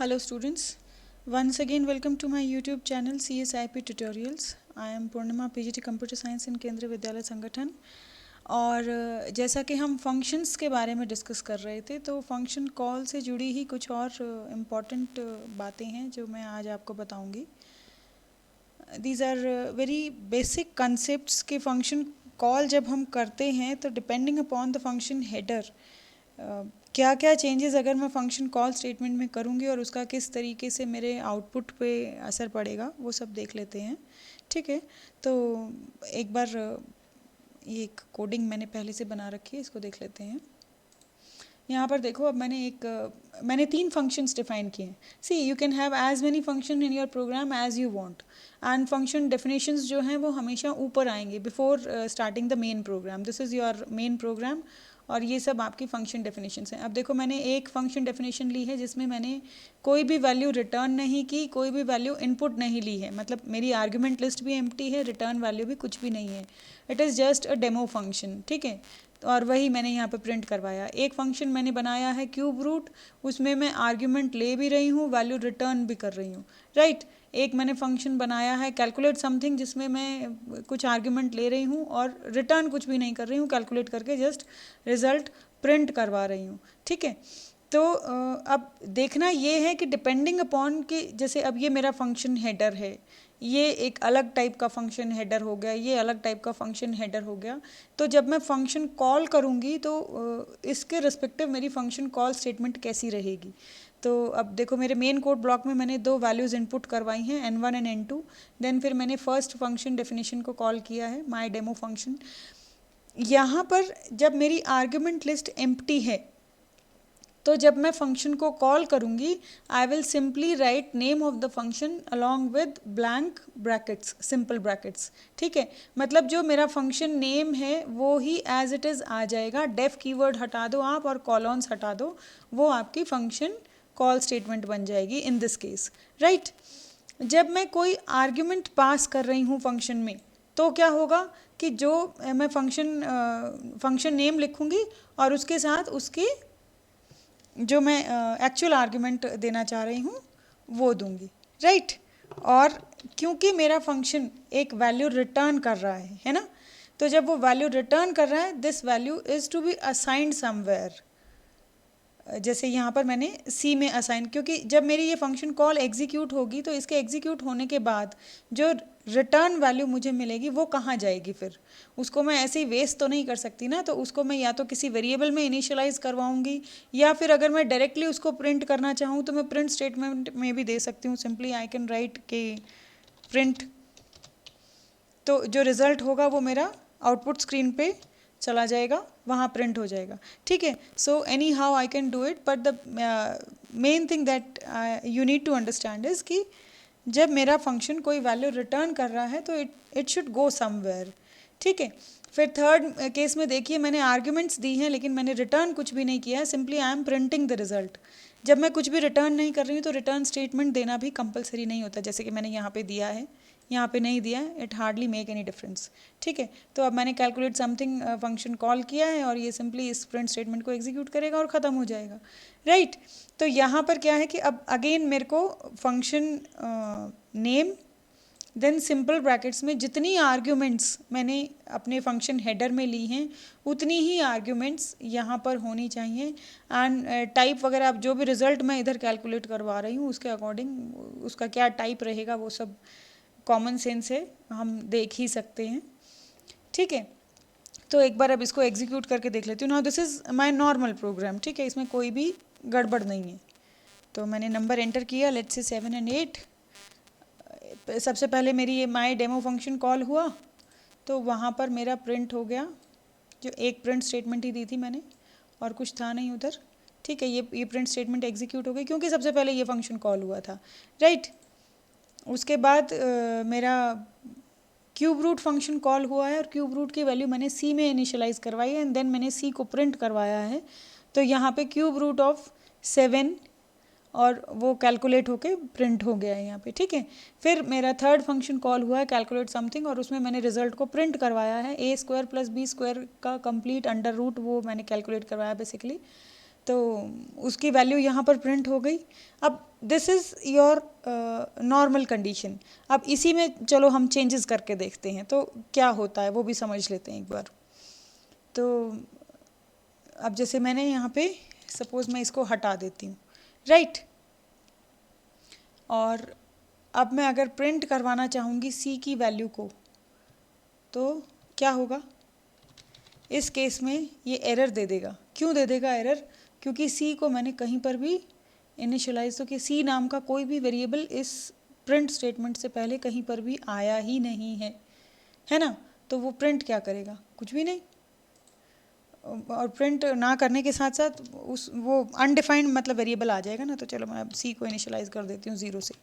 Hello students, once again welcome to my YouTube channel CSIP Tutorials. I am Purnima PGT Computer Science in केंद्रीय विद्यालय संगठन। और जैसा कि हम फंक्शंस के बारे में डिस्कस कर रहे थे, तो फंक्शन कॉल से जुड़ी ही कुछ और इम्पॉर्टेंट बातें हैं जो मैं आज आपको बताऊंगी। These are very basic concepts के फंक्शन कॉल जब हम करते हैं तो depending upon the function header क्या क्या चेंजेस अगर मैं फंक्शन कॉल स्टेटमेंट में करूँगी और उसका किस तरीके से मेरे आउटपुट पे असर पड़ेगा वो सब देख लेते हैं। ठीक है, तो एक बार ये एक कोडिंग मैंने पहले से बना रखी है, इसको देख लेते हैं। यहाँ पर देखो, अब मैंने 3 फंक्शंस डिफाइन किए हैं। So you can have as many function in your program as you want, and function definitions जो हैं वो हमेशा ऊपर आएंगे before starting the main program. This is your main program और ये सब आपकी फंक्शन डेफिनेशंस हैं। अब देखो, मैंने एक फंक्शन डेफिनेशन ली है जिसमें मैंने कोई भी वैल्यू रिटर्न नहीं की, कोई भी वैल्यू इनपुट नहीं ली है, मतलब मेरी आर्ग्यूमेंट लिस्ट भी एम्प्टी है, रिटर्न वैल्यू भी कुछ भी नहीं है। It is just a demo function. ठीक है, और वही मैंने यहाँ पे प्रिंट करवाया। एक फंक्शन मैंने बनाया है क्यूब रूट, उसमें मैं आर्ग्यूमेंट ले भी रही हूँ, वैल्यू रिटर्न भी कर रही हूँ, राइट। एक मैंने फंक्शन बनाया है कैलकुलेट समथिंग, जिसमें मैं कुछ आर्ग्यूमेंट ले रही हूँ और रिटर्न कुछ भी नहीं कर रही हूँ, कैलकुलेट करके जस्ट रिजल्ट प्रिंट करवा रही हूँ। ठीक है, तो अब देखना ये है कि डिपेंडिंग अपॉन कि जैसे अब ये मेरा फंक्शन हेडर है, ये एक अलग टाइप का फंक्शन हेडर हो गया, ये अलग टाइप का फंक्शन हेडर हो गया। तो जब मैं फंक्शन कॉल करूँगी तो इसके रिस्पेक्टिव मेरी फंक्शन कॉल स्टेटमेंट कैसी रहेगी। तो अब देखो, मेरे मेन कोड ब्लॉक में मैंने 2 वैल्यूज़ इनपुट करवाई हैं, n1 एंड n2। देन फिर मैंने फर्स्ट फंक्शन डेफिनेशन को कॉल किया है, माई डेमो फंक्शन। यहाँ पर जब मेरी आर्ग्यूमेंट लिस्ट एम्प्टी है तो जब मैं फंक्शन को कॉल करूँगी, I will simply write name of the function along with blank brackets, simple brackets. ठीक है, मतलब जो मेरा फंक्शन नेम है वो ही एज इट इज़ आ जाएगा। डेफ कीवर्ड हटा दो आप और कॉलॉन्स हटा दो, वो आपकी फंक्शन कॉल स्टेटमेंट बन जाएगी इन दिस केस, राइट। जब मैं कोई आर्ग्यूमेंट पास कर रही हूँ फंक्शन में, तो क्या होगा कि जो मैं फंक्शन नेम लिखूँगी और उसके साथ उसकी जो मैं एक्चुअल आर्ग्यूमेंट देना चाह रही हूँ वो दूंगी, राइट। और क्योंकि मेरा फंक्शन एक वैल्यू रिटर्न कर रहा है ना, तो जब वो वैल्यू रिटर्न कर रहा है, this value is to be assigned somewhere. जैसे यहाँ पर मैंने सी में असाइन, क्योंकि जब मेरी ये फंक्शन कॉल एग्जीक्यूट होगी तो इसके एग्जीक्यूट होने के बाद जो रिटर्न वैल्यू मुझे मिलेगी वो कहाँ जाएगी, फिर उसको मैं ऐसे ही वेस्ट तो नहीं कर सकती ना, तो उसको मैं या तो किसी वेरिएबल में इनिशियलाइज करवाऊंगी, या फिर अगर मैं डायरेक्टली उसको प्रिंट करना चाहूँ तो मैं प्रिंट स्टेटमेंट में भी दे सकती हूँ। सिंपली आई कैन राइट के प्रिंट, तो जो रिज़ल्ट होगा वो मेरा आउटपुट स्क्रीन पे चला जाएगा, वहाँ प्रिंट हो जाएगा। ठीक है, so anyhow I can do it, but the main thing that you need to understand is कि जब मेरा फंक्शन कोई वैल्यू रिटर्न कर रहा है तो इट शुड गो समवेयर। ठीक है, फिर थर्ड केस में देखिए, मैंने आर्ग्यूमेंट्स दी हैं लेकिन मैंने रिटर्न कुछ भी नहीं किया है, simply I am printing the result. जब मैं कुछ भी रिटर्न नहीं कर रही हूँ तो रिटर्न स्टेटमेंट देना भी कंपलसरी नहीं होता, जैसे कि मैंने यहाँ पे दिया है, यहाँ पे नहीं दिया है, it hardly make any difference. ठीक है, तो अब मैंने कैलकुलेट समथिंग फंक्शन कॉल किया है और ये सिंपली इस प्रिंट स्टेटमेंट को एग्जीक्यूट करेगा और ख़त्म हो जाएगा, राइट। तो यहाँ पर क्या है कि अब अगेन मेरे को function name, then simple brackets में जितनी आर्ग्यूमेंट्स मैंने अपने फंक्शन हेडर में ली हैं उतनी ही आर्ग्यूमेंट्स यहाँ पर होनी चाहिए, एंड टाइप वगैरह, अब जो भी रिज़ल्ट मैं इधर कैलकुलेट करवा रही हूँ उसके अकॉर्डिंग उसका क्या टाइप रहेगा वो सब कॉमन सेंस है, हम देख ही सकते हैं। ठीक है, तो एक बार अब इसको एग्जीक्यूट करके देख लेती हूँ। Now this is my normal program. ठीक है, इसमें कोई भी गड़बड़ नहीं है। तो मैंने नंबर एंटर किया, लेट्स से 7 और 8। सबसे पहले मेरी ये माई डेमो फंक्शन कॉल हुआ तो वहाँ पर मेरा प्रिंट हो गया, जो एक प्रिंट स्टेटमेंट ही दी थी मैंने और कुछ था नहीं उधर। ठीक है, ये प्रिंट स्टेटमेंट एग्जीक्यूट हो गई क्योंकि सबसे पहले ये फंक्शन कॉल हुआ था, राइट। उसके बाद मेरा क्यूब रूट फंक्शन कॉल हुआ है और क्यूब रूट की वैल्यू मैंने सी में इनिशियलाइज करवाई है, एंड देन मैंने सी को प्रिंट करवाया है। तो यहाँ पे क्यूब रूट ऑफ 7 और वो कैलकुलेट होके प्रिंट हो गया है यहाँ पे। ठीक है, फिर मेरा थर्ड फंक्शन कॉल हुआ है कैलकुलेट समथिंग और उसमें मैंने रिजल्ट को प्रिंट करवाया है, a² + b² का कंप्लीट अंडर रूट वो मैंने कैलकुलेट करवाया बेसिकली। तो उसकी वैल्यू यहाँ पर प्रिंट हो गई। अब this is your normal condition. अब इसी में चलो हम चेंजेस करके देखते हैं तो क्या होता है वो भी समझ लेते हैं एक बार। तो अब जैसे मैंने यहाँ पे सपोज़ मैं इसको हटा देती हूँ, राइट। और अब मैं अगर प्रिंट करवाना चाहूँगी सी की वैल्यू को तो क्या होगा, इस केस में ये एरर दे देगा। क्यों दे देगा एरर? क्योंकि सी को मैंने कहीं पर भी इनिशियलाइज तो कि सी नाम का कोई भी वेरिएबल इस प्रिंट स्टेटमेंट से पहले कहीं पर भी आया ही नहीं है ना। तो वो प्रिंट क्या करेगा? कुछ भी नहीं। और प्रिंट ना करने के साथ साथ वो अनडिफाइंड मतलब वेरिएबल आ जाएगा ना। तो चलो मैं अब सी को इनिशियलाइज कर देती हूँ 0 से।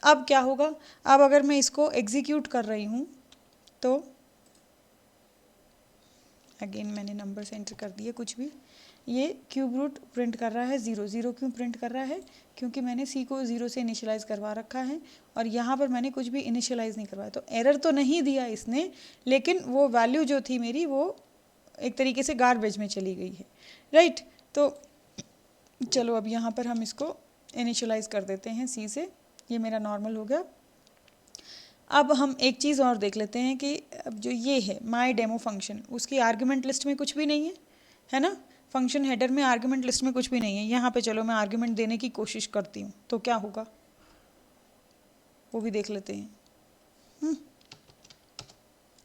अब क्या होगा, अब अगर मैं इसको एग्जीक्यूट कर रही हूँ तो अगेन मैंने नंबर्स एंटर कर दिए कुछ भी, ये क्यूब रूट प्रिंट कर रहा है 0। 0 क्यों प्रिंट कर रहा है? क्योंकि मैंने सी को 0 से इनिशियलाइज करवा रखा है और यहाँ पर मैंने कुछ भी इनिशियलाइज नहीं करवाया। तो एरर तो नहीं दिया इसने, लेकिन वो वैल्यू जो थी मेरी वो एक तरीके से गार्बेज में चली गई है, राइट। तो चलो अब यहाँ पर हम इसको इनिशियलाइज कर देते हैं सी से। ये मेरा नॉर्मल हो गया। अब हम एक चीज़ और देख लेते हैं कि अब जो ये है माई डेमो फंक्शन, उसकी आर्ग्यूमेंट लिस्ट में कुछ भी नहीं है ना। फंक्शन हेडर में आर्ग्यूमेंट लिस्ट में कुछ भी नहीं है। यहाँ पे चलो मैं आर्ग्यूमेंट देने की कोशिश करती हूँ तो क्या होगा वो भी देख लेते हैं।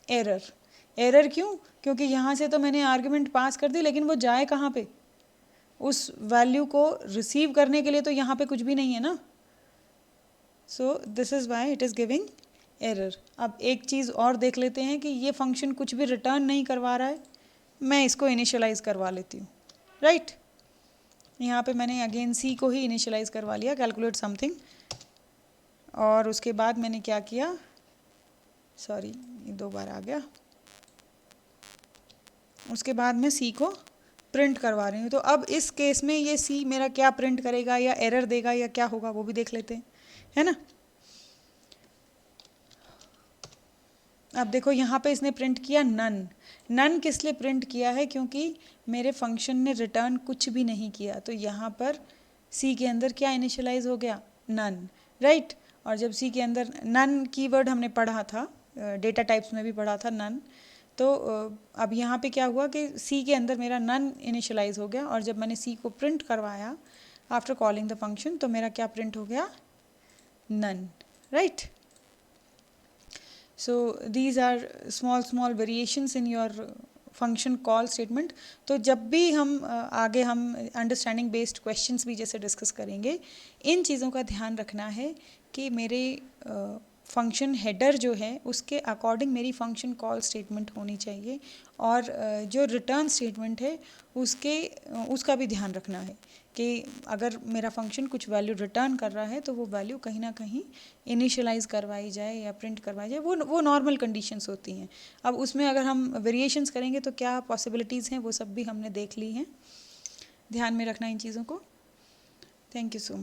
एरर। एरर क्यों? क्योंकि यहाँ से तो मैंने आर्ग्यूमेंट पास कर दी, लेकिन वो जाए कहाँ पे? उस वैल्यू को रिसीव करने के लिए तो यहाँ पे कुछ भी नहीं है ना। So this is why it is giving error. अब एक चीज़ और देख लेते हैं कि ये फंक्शन कुछ भी रिटर्न नहीं करवा रहा है। मैं इसको इनिशियलाइज करवा लेती हूँ, राइट। यहाँ पे मैंने अगेन सी को ही इनिशियलाइज करवा लिया, कैलकुलेट समथिंग। और उसके बाद मैंने क्या किया, सॉरी ये 2 बार आ गया। उसके बाद मैं सी को प्रिंट करवा रही हूँ। तो अब इस केस में ये सी मेरा क्या प्रिंट करेगा या एरर देगा या क्या होगा वो भी देख लेते हैं, है ना। अब देखो यहाँ पे इसने प्रिंट किया नन। नन किस लिए प्रिंट किया है? क्योंकि मेरे फंक्शन ने रिटर्न कुछ भी नहीं किया। तो यहाँ पर सी के अंदर क्या इनिशियलाइज हो गया? None, right. और जब सी के अंदर नन कीवर्ड हमने पढ़ा था, डेटा टाइप्स में भी पढ़ा था नन। तो अब यहाँ पे क्या हुआ कि सी के अंदर मेरा नन इनिशियलाइज हो गया और जब मैंने सी को प्रिंट करवाया आफ्टर कॉलिंग द फंक्शन तो मेरा क्या प्रिंट हो गया? None, right. So these are small variations in your function call statement। तो जब भी हम आगे हम अंडरस्टैंडिंग बेस्ड क्वेश्चंस भी जैसे डिस्कस करेंगे, इन चीज़ों का ध्यान रखना है कि मेरे फंक्शन हेडर जो है उसके अकॉर्डिंग मेरी फंक्शन कॉल स्टेटमेंट होनी चाहिए और जो रिटर्न स्टेटमेंट है उसका भी ध्यान रखना है कि अगर मेरा फंक्शन कुछ वैल्यू रिटर्न कर रहा है तो वो वैल्यू कहीं ना कहीं इनिशियलाइज करवाई जाए या प्रिंट करवाई जाए। वो नॉर्मल कंडीशंस होती हैं। अब उसमें अगर हम वेरिएशंस करेंगे तो क्या पॉसिबिलिटीज़ हैं वो सब भी हमने देख ली हैं। ध्यान में रखना इन चीज़ों को। Thank you so much.